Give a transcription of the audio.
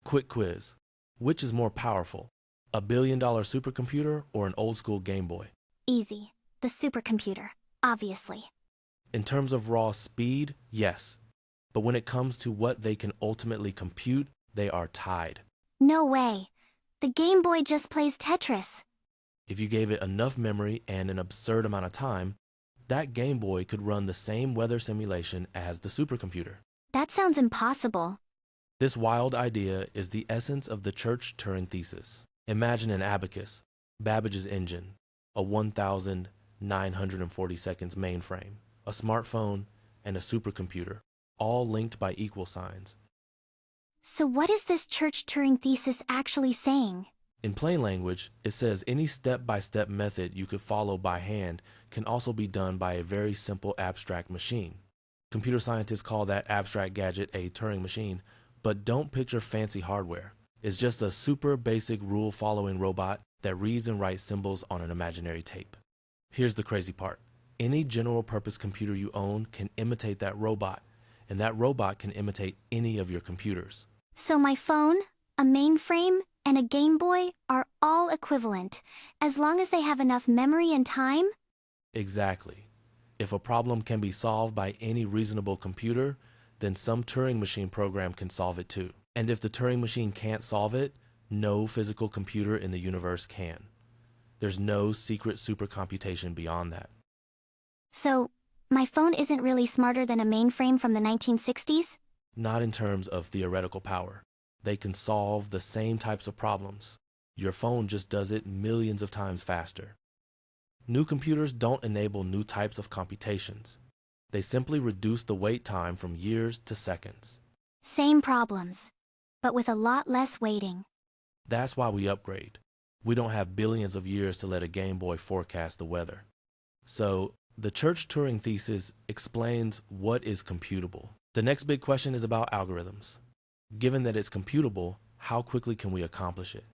Quick quiz. Which is more powerful, a billion-dollar supercomputer or an old-school Game Boy? Easy. The supercomputer, obviously. In terms of raw speed, yes. But when it comes to what they can ultimately compute, they are tied. No way. The Game Boy just plays Tetris. If you gave it enough memory and an absurd amount of time, that Game Boy could run the same weather simulation as the supercomputer. That sounds impossible. This wild idea is the essence of the Church Turing Thesis. Imagine an abacus, Babbage's engine, a 1,940 seconds mainframe, a smartphone, and a supercomputer, all linked by equal signs. So what is this Church Turing Thesis actually saying? In plain language, it says any step-by-step method you could follow by hand can also be done by a very simple abstract machine. Computer scientists call that abstract gadget a Turing machine, but don't picture fancy hardware. It's just a super basic rule-following robot that reads and writes symbols on an imaginary tape. Here's the crazy part. Any general-purpose computer you own can imitate that robot, and that robot can imitate any of your computers. So my phone, a mainframe, and a Game Boy are all equivalent, as long as they have enough memory and time? Exactly. If a problem can be solved by any reasonable computer, then some Turing machine program can solve it too. And if the Turing machine can't solve it, no physical computer in the universe can. There's no secret supercomputation beyond that. So, my phone isn't really smarter than a mainframe from the 1960s? Not in terms of theoretical power. They can solve the same types of problems. Your phone just does it millions of times faster. New computers don't enable new types of computations. They simply reduce the wait time from years to seconds. Same problems, but with a lot less waiting. That's why we upgrade. We don't have billions of years to let a Game Boy forecast the weather. So, the Church Turing Thesis explains what is computable. The next big question is about algorithms. Given that it's computable, how quickly can we accomplish it?